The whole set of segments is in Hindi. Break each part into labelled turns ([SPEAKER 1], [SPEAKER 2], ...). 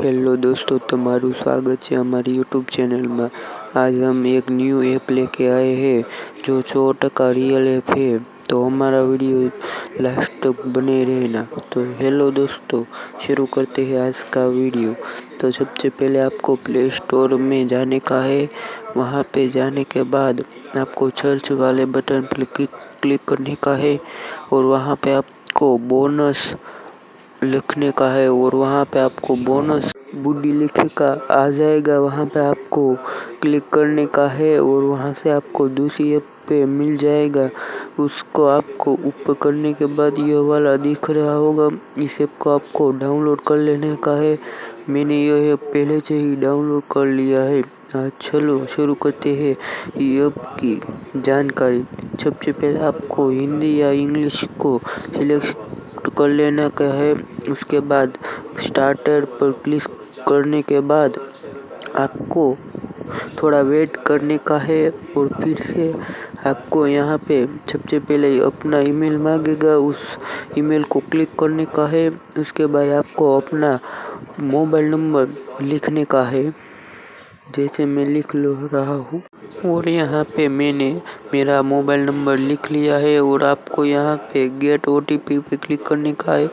[SPEAKER 1] हेलो दोस्तों, तुम्हारू स्वागत है हमारी यूट्यूब चैनल में। आज हम एक न्यू ऐप लेके आए हैं जो 100% रियल ऐप है। तो हमारा वीडियो लास्ट तक बने रहना। तो हेलो दोस्तों, शुरू करते हैं आज का वीडियो। तो सबसे पहले आपको प्ले स्टोर में जाने का है। वहाँ पे जाने के बाद आपको सर्च वाले बटन पर क्लिक करने का है और वहाँ पे आपको बोनस लिखने का है और वहाँ पे आपको बोनस बूढ़ी लिखे का आ जाएगा। वहाँ पे आपको क्लिक करने का है और वहाँ से आपको दूसरी ऐप पे मिल जाएगा। उसको आपको ऊपर करने के बाद ये वाला दिख रहा होगा। इस ऐप को आपको डाउनलोड कर लेने का है। मैंने यह ऐप पहले से ही डाउनलोड कर लिया है। चलो शुरू करते हैं ये ऐप की जानकारी। सबसे पहले आपको हिंदी या इंग्लिश को सिलेक्ट कर लेना का है। उसके बाद स्टार्टर पर क्लिक करने के बाद आपको थोड़ा वेट करने का है और फिर से आपको यहाँ पे सबसे पहले अपना ईमेल मांगेगा। उस ईमेल को क्लिक करने का है। उसके बाद आपको अपना मोबाइल नंबर लिखने का है, जैसे मैं लिख रहा हूँ। और यहाँ पे मैंने मेरा मोबाइल नंबर लिख लिया है और आपको यहाँ पे गेट OTP पे क्लिक करने का है।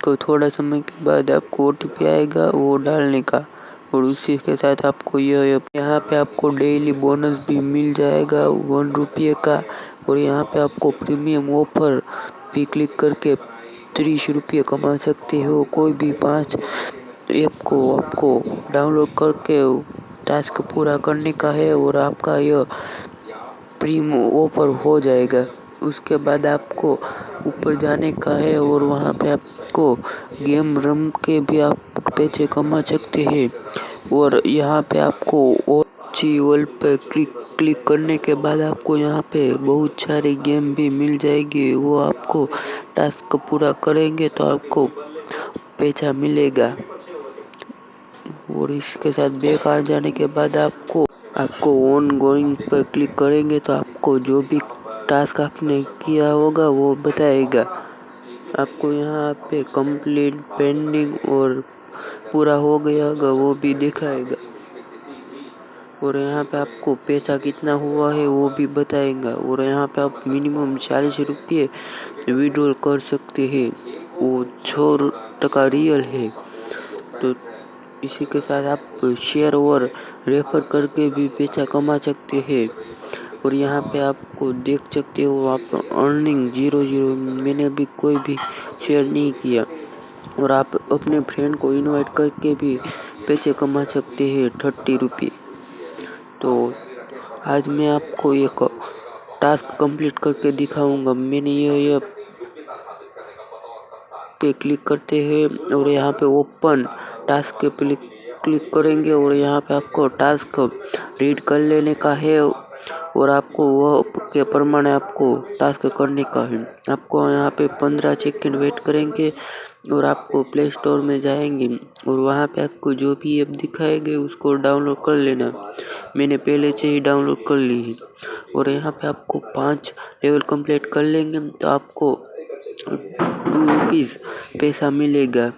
[SPEAKER 1] तो थोड़ा समय के बाद आपको OTP आएगा, वो डालने का। और उसी के साथ आपको यहाँ पे आपको डेली बोनस भी मिल जाएगा 1 रुपये का। और यहाँ पे आपको प्रीमियम ऑफर भी क्लिक करके 30 रुपये कमा सकते हो। कोई भी 5 ऐप को आपको डाउनलोड करके टास्क पूरा करने का है और आपका यह प्रीमियम ऑफर हो जाएगा। उसके बाद आपको ऊपर जाने का है और वहाँ पे आपको गेम रम के भी आप पैसे कमा सकते हैं। और यहाँ पे आपको ऑल पे क्लिक करने के बाद आपको यहाँ पे बहुत सारी गेम भी मिल जाएगी। वो आपको टास्क पूरा करेंगे तो आपको पैसा मिलेगा। और इसके साथ बैक आ जाने के बाद आपको ऑन गोइंग पर क्लिक करेंगे तो आपको जो भी टास्क आपने किया होगा वो बताएगा। आपको यहाँ पे कंप्लीट, पेंडिंग और पूरा हो गया होगा वो भी दिखाएगा। और यहाँ पे आपको पैसा कितना हुआ है वो भी बताएगा। और यहाँ पे आप मिनिमम 40 रुपये विड्रॉल कर सकते हैं। वो 100% रियल है। तो इसी के साथ आप शेयर और रेफर करके भी पैसा कमा सकते हैं। और यहाँ पे आपको देख सकते हो आप अर्निंग 0 मैंने भी कोई भी शेयर नहीं किया। और आप अपने फ्रेंड को इनवाइट करके भी पैसे कमा सकते हैं 30 रुपये। तो आज मैं आपको एक टास्क कंप्लीट करके दिखाऊंगा। मैंने ये पे क्लिक करते हैं और यहाँ पे ओपन टास्क के क्लिक करेंगे और यहाँ पे आपको टास्क रीड कर लेने का है और आपको वह के प्रमाण आपको टास्क करने का है। आपको यहाँ पे 15 सेकंड वेट करेंगे और आपको प्ले स्टोर में जाएंगे और वहाँ पे आपको जो भी ऐप दिखाएंगे उसको डाउनलोड कर लेना। मैंने पहले से ही डाउनलोड कर ली है। और यहाँ पे आपको 5 लेवल कंप्लीट कर लेंगे तो आपको 2 रुपीज़ पैसा मिलेगा।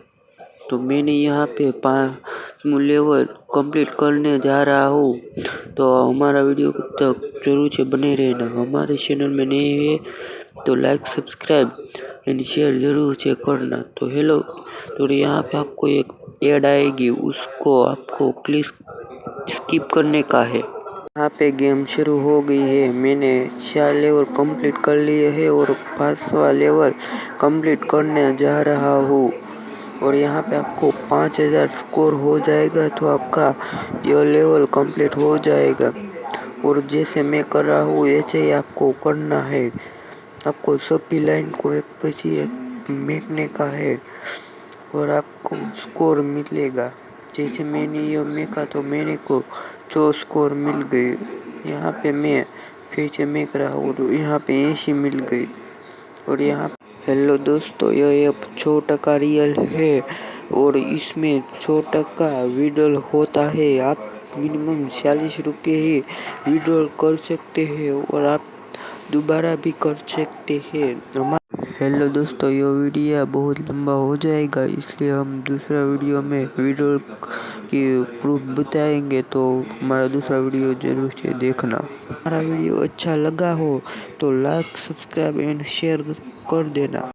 [SPEAKER 1] तो मैंने यहाँ पे 5 लेवल कंप्लीट करने जा रहा हूँ। तो हमारा वीडियो तक जरूर से बने रहना। हमारे चैनल में नए है तो लाइक, सब्सक्राइब एंड शेयर जरूर से करना। तो हेलो, तो यहाँ पे आपको एक ऐड आएगी, उसको आपको क्लिक स्किप करने का है। यहाँ पे गेम शुरू हो गई है। मैंने 4 लेवल कंप्लीट कर लिए है और 5वां लेवल कंप्लीट करने जा रहा हूँ। और यहाँ पे आपको 5000 स्कोर हो जाएगा तो आपका यह लेवल कंप्लीट हो जाएगा। और जैसे मैं कर रहा हूँ ऐसे ही आपको करना है। आपको सभी लाइन को एक पीछे एक मेकने का है और आपको स्कोर मिलेगा। जैसे मैंने यह मेका तो मेरे को 4 स्कोर मिल गए। यहाँ पे मैं फिर से मेक रहा हूँ तो यहाँ पे 80 मिल गई। और यहाँ हेलो दोस्तों, यह ऐप 100% रियल है और इसमें 100% विड्रॉल होता है। आप मिनिमम 40 रुपये ही विड्रॉल कर सकते हैं और आप दोबारा भी कर सकते हैं। हेलो दोस्तों, ये वीडियो बहुत लंबा हो जाएगा, इसलिए हम दूसरा वीडियो में वीडियो की प्रूफ बताएंगे, तो हमारा दूसरा वीडियो जरूर से देखना। हमारा वीडियो अच्छा लगा हो तो लाइक, सब्सक्राइब एंड शेयर कर देना।